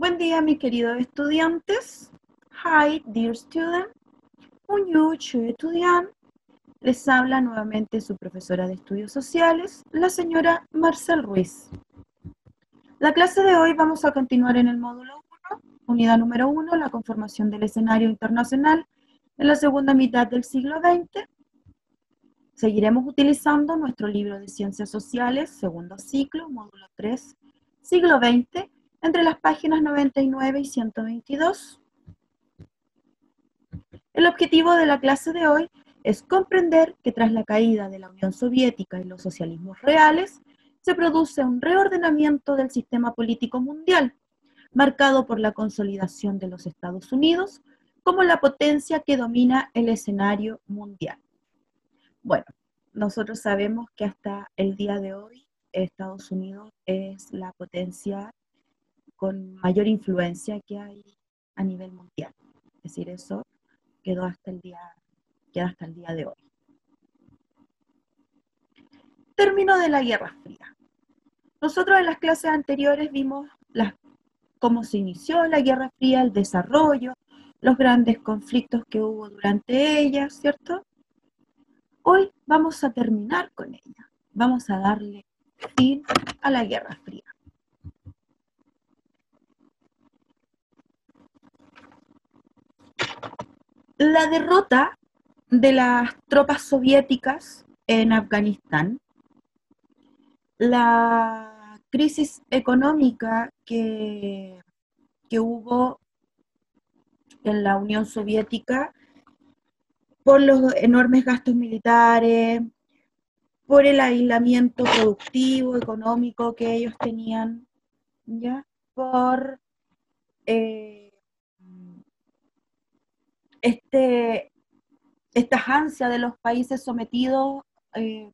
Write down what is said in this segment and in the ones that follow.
Buen día, mis queridos estudiantes. Hi, dear student. Bonjour, estudiant. Les habla nuevamente su profesora de estudios sociales, la señora Marcel Ruiz. La clase de hoy vamos a continuar en el módulo 1, unidad número 1, la conformación del escenario internacional en la segunda mitad del siglo XX. Seguiremos utilizando nuestro libro de Ciencias Sociales, segundo ciclo, módulo 3, siglo XX, entre las páginas 99 y 122. El objetivo de la clase de hoy es comprender que tras la caída de la Unión Soviética y los socialismos reales, se produce un reordenamiento del sistema político mundial, marcado por la consolidación de los Estados Unidos como la potencia que domina el escenario mundial. Bueno, nosotros sabemos que hasta el día de hoy Estados Unidos es la potencia con mayor influencia que hay a nivel mundial. Es decir, eso queda hasta el día de hoy. Término de la Guerra Fría. Nosotros en las clases anteriores vimos cómo se inició la Guerra Fría, el desarrollo, los grandes conflictos que hubo durante ella, ¿cierto? Hoy vamos a terminar con ella. Vamos a darle fin a la Guerra Fría. La derrota de las tropas soviéticas en Afganistán, la crisis económica que hubo en la Unión Soviética por los enormes gastos militares, por el aislamiento productivo, económico que ellos tenían, ¿ya? Por estas ansias de los países sometidos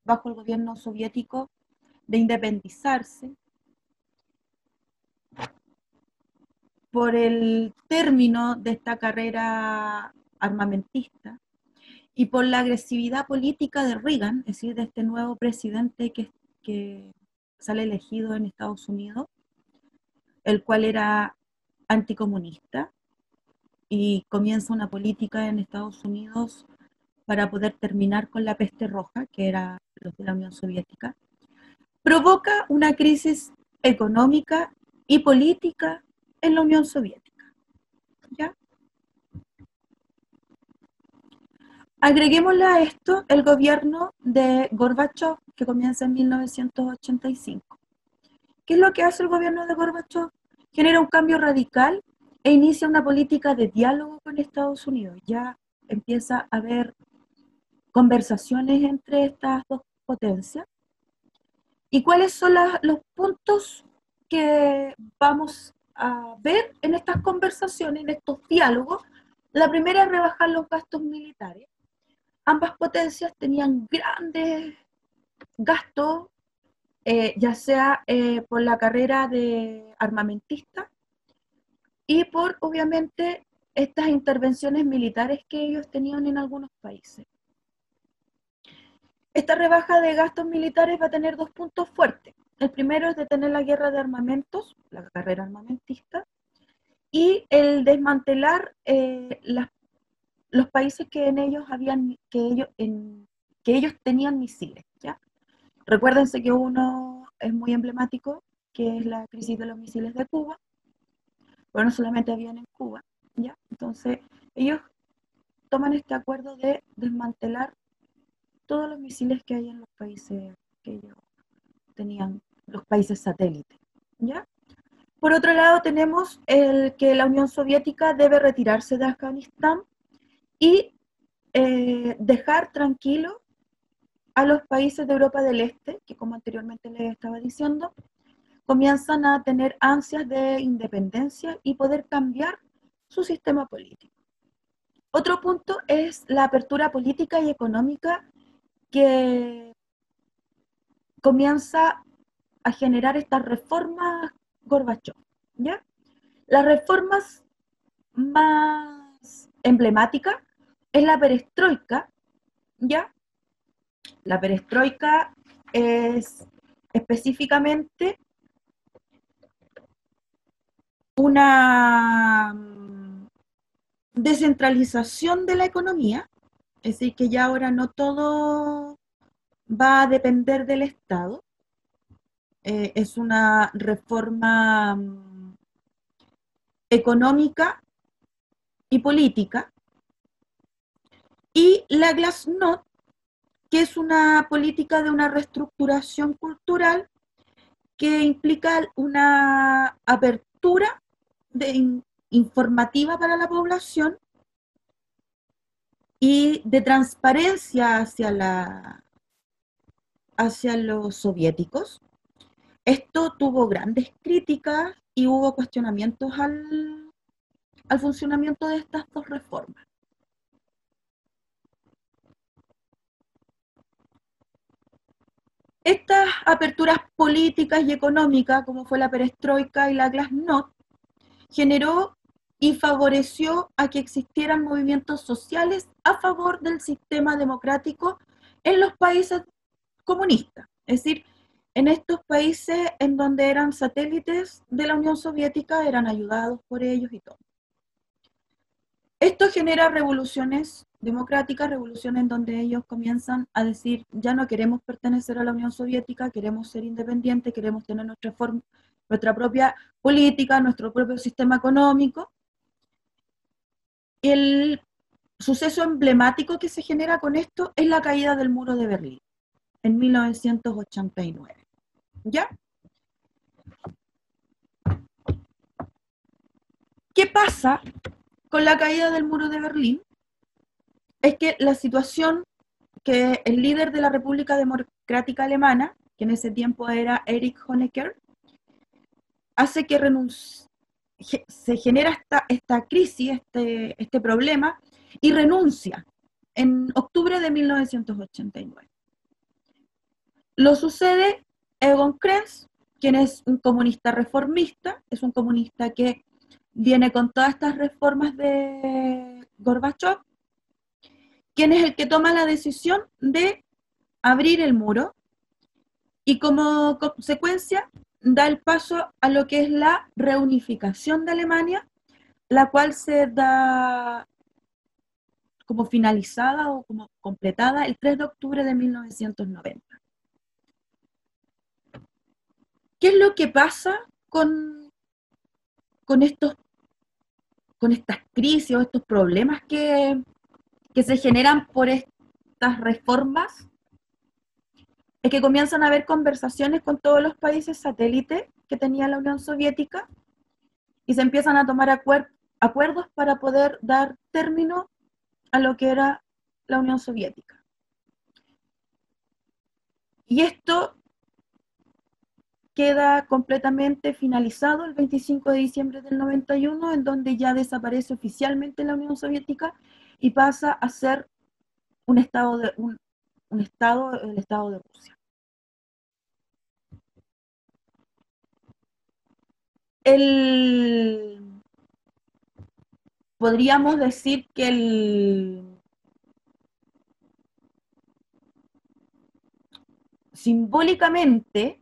bajo el gobierno soviético de independizarse, por el término de esta carrera armamentista y por la agresividad política de Reagan, es decir, de este nuevo presidente que sale elegido en Estados Unidos, el cual era anticomunista y comienza una política en Estados Unidos para poder terminar con la peste roja, que era los de la Unión Soviética, provoca una crisis económica y política en la Unión Soviética. ¿Ya? Agreguémosle a esto el gobierno de Gorbachov, que comienza en 1985. ¿Qué es lo que hace el gobierno de Gorbachov? Genera un cambio radical e inicia una política de diálogo con Estados Unidos. Ya empieza a haber conversaciones entre estas dos potencias. ¿Y cuáles son los puntos que vamos a ver en estas conversaciones, en estos diálogos? La primera es rebajar los gastos militares. Ambas potencias tenían grandes gastos, ya sea por la carrera de armamentista y por, obviamente, estas intervenciones militares que ellos tenían en algunos países. Esta rebaja de gastos militares va a tener dos puntos fuertes. El primero es detener la guerra de armamentos, la carrera armamentista, y el desmantelar los países que ellos tenían misiles, ¿ya? Recuérdense que uno es muy emblemático, que es la crisis de los misiles de Cuba, pero no solamente habían en Cuba, ¿ya? Entonces, ellos toman este acuerdo de desmantelar todos los misiles que hay en los países que ellos tenían, los países satélites, ¿ya? Por otro lado, tenemos que la Unión Soviética debe retirarse de Afganistán y dejar tranquilo a los países de Europa del Este, que como anteriormente les estaba diciendo, comienzan a tener ansias de independencia y poder cambiar su sistema político. Otro punto es la apertura política y económica que comienza a generar estas reformas Gorbachov, ¿ya? Las reformas más emblemáticas es la perestroika, ¿ya? La perestroika es específicamente una descentralización de la economía, es decir, que ya ahora no todo va a depender del Estado, es una reforma económica y política, y la Glasnost, que es una política de una reestructuración cultural que implica una apertura informativa para la población y de transparencia hacia los soviéticos. Esto tuvo grandes críticas y hubo cuestionamientos al funcionamiento de estas dos reformas. Estas aperturas políticas y económicas, como fue la perestroika y la glasnost, generó y favoreció a que existieran movimientos sociales a favor del sistema democrático en los países comunistas. Es decir, en estos países en donde eran satélites de la Unión Soviética, eran ayudados por ellos y todo. Esto genera revoluciones democráticas, revoluciones en donde ellos comienzan a decir, ya no queremos pertenecer a la Unión Soviética, queremos ser independientes, queremos tener nuestra propia política, nuestro propio sistema económico. El suceso emblemático que se genera con esto es la caída del muro de Berlín en 1989. ¿Ya? ¿Qué pasa con la caída del muro de Berlín? Es que la situación que el líder de la República Democrática Alemana, que en ese tiempo era Erich Honecker, hace que se genera esta crisis, este problema, y renuncia en octubre de 1989. Lo sucede Egon Krenz, quien es un comunista reformista, es un comunista que viene con todas estas reformas de Gorbachev, quien es el que toma la decisión de abrir el muro y como consecuencia da el paso a lo que es la reunificación de Alemania, la cual se da como finalizada o como completada el 3 de octubre de 1990. ¿Qué es lo que pasa con, estos, con estas crisis o estos problemas que se generan por estas reformas? Es que comienzan a haber conversaciones con todos los países satélites que tenía la Unión Soviética y se empiezan a tomar acuerdos para poder dar término a lo que era la Unión Soviética. Y esto queda completamente finalizado el 25 de diciembre del 91, en donde ya desaparece oficialmente la Unión Soviética y pasa a ser un estado el estado de Rusia. Podríamos decir que simbólicamente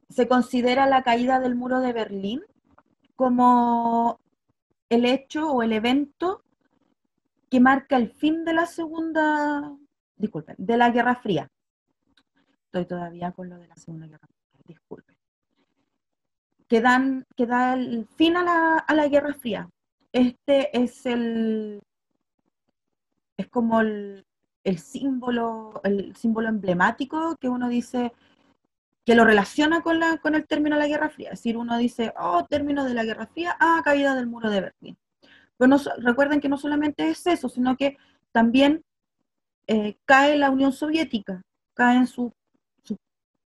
se considera la caída del muro de Berlín como el hecho o el evento que marca el fin de de la Guerra Fría. Estoy todavía con lo de la Segunda Guerra Fría, disculpen. Que da el fin a la Guerra Fría. Este es como el símbolo emblemático que uno dice, que lo relaciona con el término de la Guerra Fría. Es decir, uno dice, oh, término de la Guerra Fría, caída del muro de Berlín. Pero no, recuerden que no solamente es eso, sino que también cae la Unión Soviética, caen su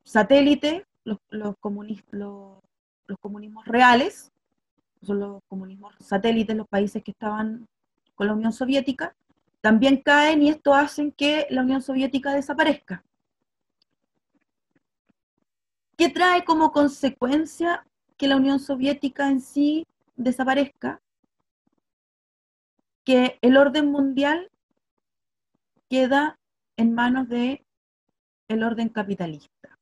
satélite, los comunismos reales, son los comunismos satélites, los países que estaban con la Unión Soviética, también caen y esto hace que la Unión Soviética desaparezca. ¿Qué trae como consecuencia que la Unión Soviética en sí desaparezca? Que el orden mundial queda en manos del orden capitalista.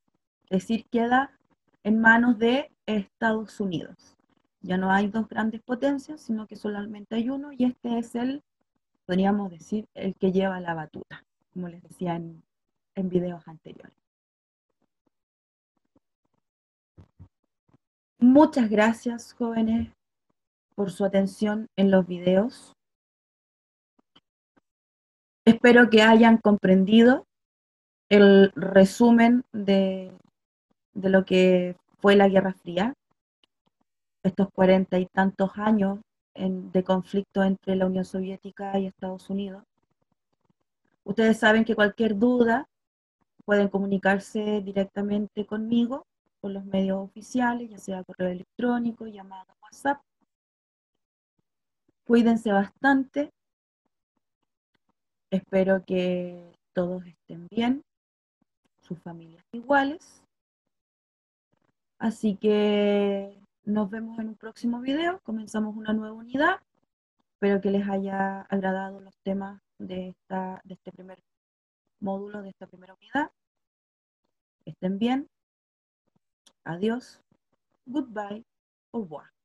Es decir, queda en manos de Estados Unidos. Ya no hay dos grandes potencias, sino que solamente hay uno y este es el, podríamos decir, el que lleva la batuta, como les decía en videos anteriores. Muchas gracias, jóvenes, por su atención en los videos. Espero que hayan comprendido el resumen de lo que fue la Guerra Fría, estos 40 y tantos años de conflicto entre la Unión Soviética y Estados Unidos. Ustedes saben que cualquier duda pueden comunicarse directamente conmigo por los medios oficiales, ya sea correo electrónico, llamada, WhatsApp. Cuídense bastante. Espero que todos estén bien, sus familias iguales. Así que nos vemos en un próximo video. Comenzamos una nueva unidad. Espero que les haya agradado los temas de este primer módulo, de esta primera unidad. Estén bien. Adiós. Goodbye. Au revoir.